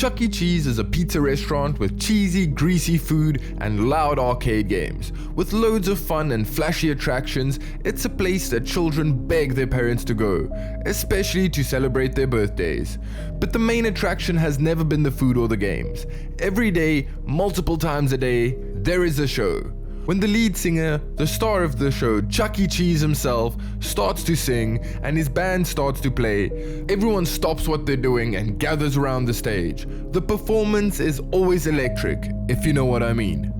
Chuck E. Cheese is a pizza restaurant with cheesy, greasy food and loud arcade games. With loads of fun and flashy attractions, it's a place that children beg their parents to go, especially to celebrate their birthdays. But the main attraction has never been the food or the games. Every day, multiple times a day, there is a show. When the lead singer, the star of the show, Chuck E. Cheese himself, starts to sing and his band starts to play, everyone stops what they're doing and gathers around the stage. The performance is always electric, if you know what I mean.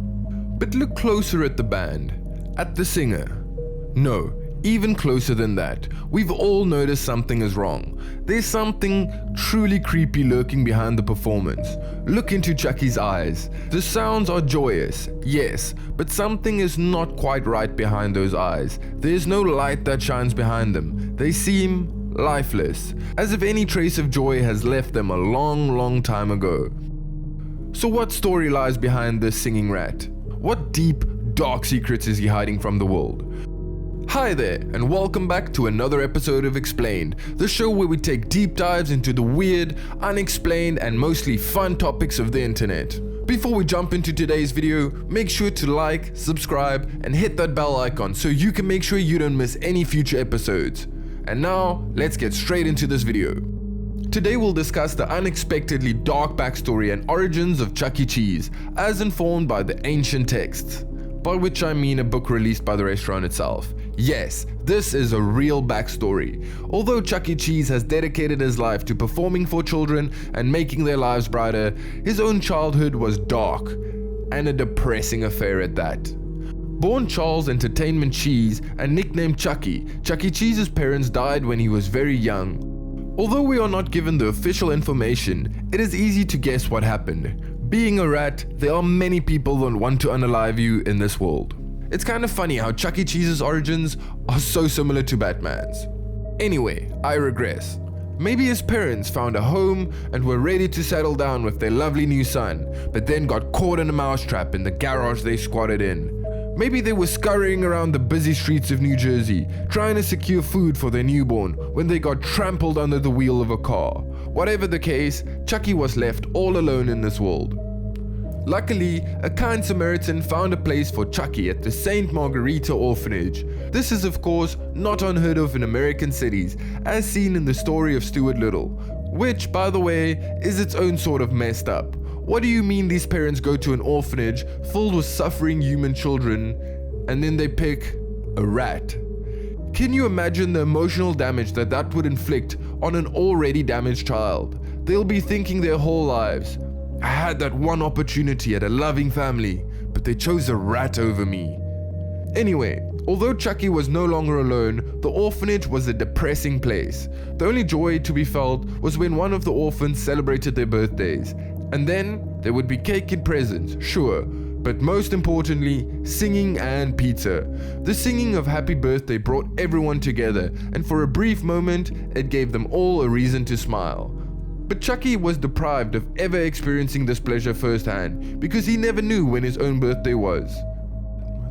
But look closer at the band, at the singer. No, even closer than that. We've all noticed something is wrong. There's something truly creepy lurking behind the performance. Look into Chucky's eyes. The sounds are joyous, yes, but something is not quite right behind those eyes. There's no light that shines behind them. They seem lifeless, as if any trace of joy has left them a long time ago. So what story lies behind this singing rat? What deep, dark secrets is he hiding from the world? Hi there, and welcome back to another episode of Explained, the show where we take deep dives into the weird, unexplained, and mostly fun topics of the internet. Before we jump into today's video, make sure to like, subscribe, and hit that bell icon so you can make sure you don't miss any future episodes. And now, let's get straight into this video. Today we'll discuss the unexpectedly dark backstory and origins of Chuck E. Cheese, as informed by the ancient texts. By which I mean a book released by the restaurant itself. Yes, this is a real backstory. Although Chuck E. Cheese has dedicated his life to performing for children and making their lives brighter, his own childhood was dark, and a depressing affair at that. Born Charles Entertainment Cheese and nicknamed Chucky, Chuck E. Cheese's parents died when he was very young. Although we are not given the official information, it is easy to guess what happened. Being a rat, there are many people that want to unalive you in this world. It's kind of funny how Chuck E. Cheese's origins are so similar to Batman's. Anyway, I regress. Maybe his parents found a home and were ready to settle down with their lovely new son, but then got caught in a mousetrap in the garage they squatted in. Maybe they were scurrying around the busy streets of New Jersey, trying to secure food for their newborn when they got trampled under the wheel of a car. Whatever the case, Chucky was left all alone in this world. Luckily, a kind Samaritan found a place for Chucky at the St. Margarita orphanage. This is of course not unheard of in American cities, as seen in the story of Stuart Little, which, by the way, is its own sort of messed up. What do you mean these parents go to an orphanage filled with suffering human children and then they pick a rat? Can you imagine the emotional damage that would inflict on an already damaged child? They'll be thinking their whole lives, I had that one opportunity at a loving family, but they chose a rat over me. Anyway, although Chucky was no longer alone, the orphanage was a depressing place. The only joy to be felt was when one of the orphans celebrated their birthdays. And then there would be cake and presents, sure, but most importantly, singing and pizza. The singing of happy birthday brought everyone together, and for a brief moment, it gave them all a reason to smile. But Chucky was deprived of ever experiencing this pleasure firsthand, because he never knew when his own birthday was.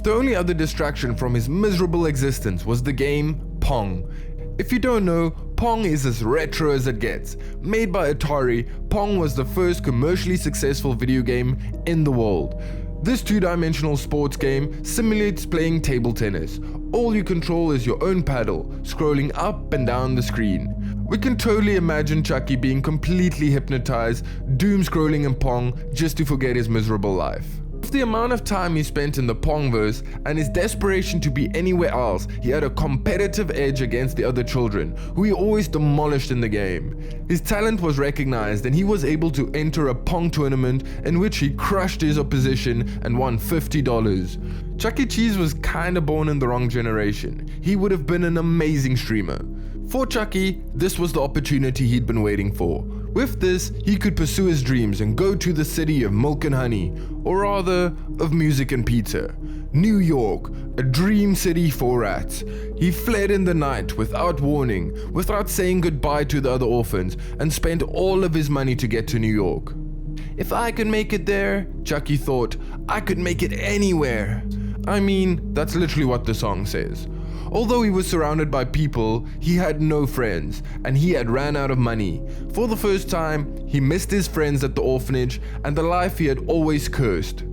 The only other distraction from his miserable existence was the game Pong. If you don't know, Pong is as retro as it gets. Made by Atari, Pong was the first commercially successful video game in the world. This two-dimensional sports game simulates playing table tennis. All you control is your own paddle, scrolling up and down the screen. We can totally imagine Chucky being completely hypnotized, doom-scrolling in Pong just to forget his miserable life. With the amount of time he spent in the Pongverse and his desperation to be anywhere else, he had a competitive edge against the other children, who he always demolished in the game. His talent was recognized and he was able to enter a Pong tournament in which he crushed his opposition and won $50. Chuck E. Cheese was kinda born in the wrong generation. He would have been an amazing streamer. For Chucky, this was the opportunity he'd been waiting for. With this, he could pursue his dreams and go to the city of milk and honey, or rather, of music and pizza. New York, a dream city for rats. He fled in the night without warning, without saying goodbye to the other orphans, and spent all of his money to get to New York. If I could make it there, Chucky thought, I could make it anywhere. I mean, that's literally what the song says. Although he was surrounded by people, he had no friends, and he had ran out of money. For the first time, he missed his friends at the orphanage and the life he had always cursed.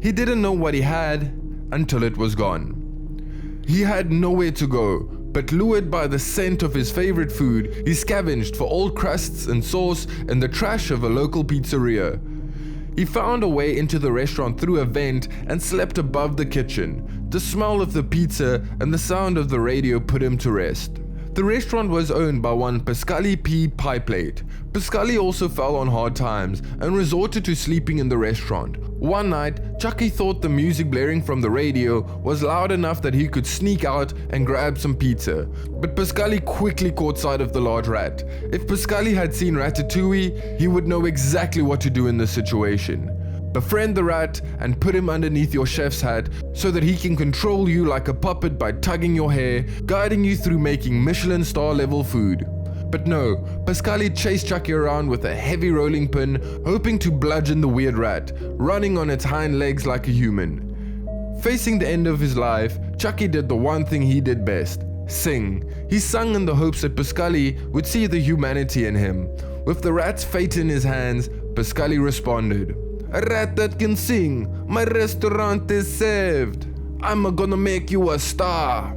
He didn't know what he had until it was gone. He had nowhere to go, but lured by the scent of his favorite food, he scavenged for old crusts and sauce in the trash of a local pizzeria. He found a way into the restaurant through a vent and slept above the kitchen. The smell of the pizza and the sound of the radio put him to rest. The restaurant was owned by one Pascali P. Pieplate. Pascali also fell on hard times and resorted to sleeping in the restaurant. One night, Chucky thought the music blaring from the radio was loud enough that he could sneak out and grab some pizza. But Pascali quickly caught sight of the large rat. If Pascali had seen Ratatouille, he would know exactly what to do in this situation. Befriend the rat and put him underneath your chef's hat so that he can control you like a puppet by tugging your hair, guiding you through making Michelin star level food. But no, Pascali chased Chucky around with a heavy rolling pin, hoping to bludgeon the weird rat, running on its hind legs like a human. Facing the end of his life, Chucky did the one thing he did best: sing. He sung in the hopes that Pascali would see the humanity in him. With the rat's fate in his hands, Pascali responded, "A rat that can sing, my restaurant is saved. I'm gonna make you a star."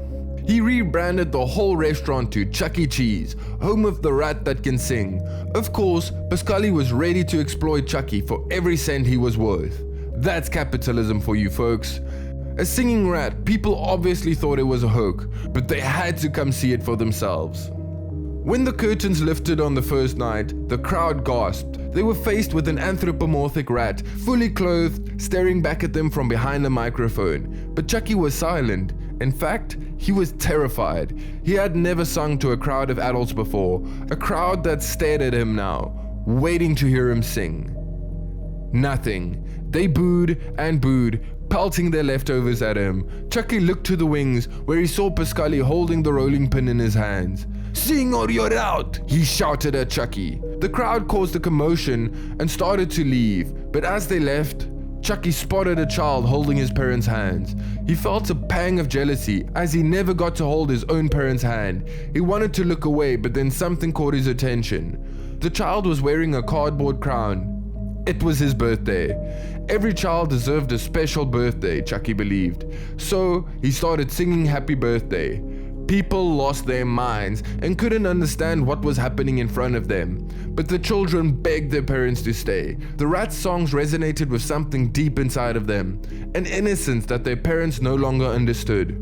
He rebranded the whole restaurant to Chuckecheese, home of the rat that can sing. Of course, Pascali was ready to exploit Chucky for every cent he was worth. That's capitalism for you folks. A singing rat, people obviously thought it was a hoax, but they had to come see it for themselves. When the curtains lifted on the first night, the crowd gasped. They were faced with an anthropomorphic rat, fully clothed, staring back at them from behind a microphone. But Chucky was silent. In fact, he was terrified. He had never sung to a crowd of adults before, a crowd that stared at him now, waiting to hear him sing. Nothing. They booed and booed, pelting their leftovers at him. Chucky looked to the wings, where he saw Pascali holding the rolling pin in his hands. "Sing or you're out!" he shouted at Chucky. The crowd caused a commotion and started to leave, but as they left, Chucky spotted a child holding his parents' hands. He felt a pang of jealousy as he never got to hold his own parents' hand. He wanted to look away, but then something caught his attention. The child was wearing a cardboard crown. It was his birthday. Every child deserved a special birthday, Chucky believed. So he started singing happy birthday. People lost their minds and couldn't understand what was happening in front of them. But the children begged their parents to stay. The rat's songs resonated with something deep inside of them, an innocence that their parents no longer understood.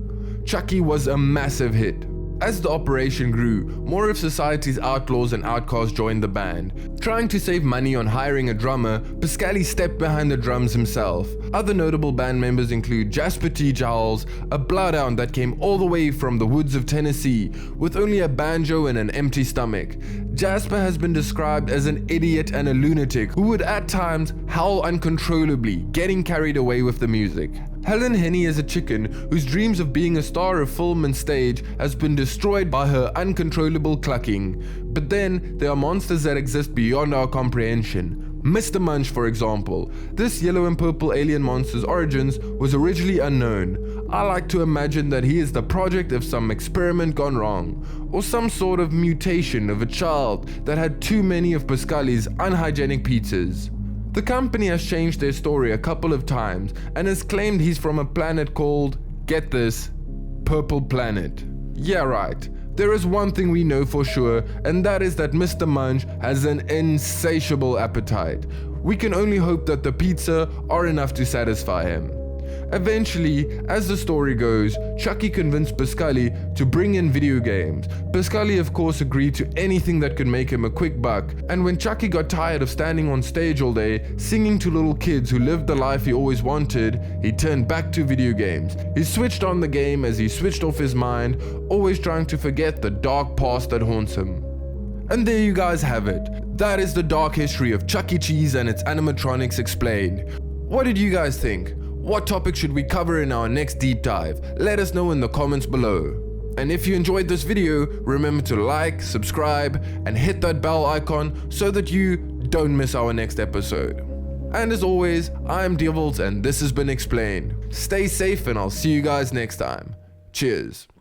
Chucky was a massive hit. As the operation grew, more of society's outlaws and outcasts joined the band. Trying to save money on hiring a drummer, Pascali stepped behind the drums himself. Other notable band members include Jasper T. Giles, a bloodhound that came all the way from the woods of Tennessee with only a banjo and an empty stomach. Jasper has been described as an idiot and a lunatic who would at times howl uncontrollably, getting carried away with the music. Helen Henny is a chicken whose dreams of being a star of film and stage has been destroyed by her uncontrollable clucking. But then there are monsters that exist beyond our comprehension. Mr. Munch, for example. This yellow and purple alien monster's origins was originally unknown. I like to imagine that he is the project of some experiment gone wrong, or some sort of mutation of a child that had too many of Pascali's unhygienic pizzas. The company has changed their story a couple of times and has claimed he's from a planet called, get this, Purple Planet. Yeah, right. There is one thing we know for sure, and that is that Mr. Munch has an insatiable appetite. We can only hope that the pizza are enough to satisfy him. Eventually, as the story goes, Chucky convinced Pascali to bring in video games. Pascali of course agreed to anything that could make him a quick buck, and when Chucky got tired of standing on stage all day, singing to little kids who lived the life he always wanted, he turned back to video games. He switched on the game as he switched off his mind, always trying to forget the dark past that haunts him. And there you guys have it. That is the dark history of Chuckecheese and its animatronics explained. What did you guys think? What topic should we cover in our next deep dive? Let us know in the comments below. And if you enjoyed this video, remember to like, subscribe, and hit that bell icon so that you don't miss our next episode. And as always, I'm Devils and this has been Explained. Stay safe and I'll see you guys next time. Cheers.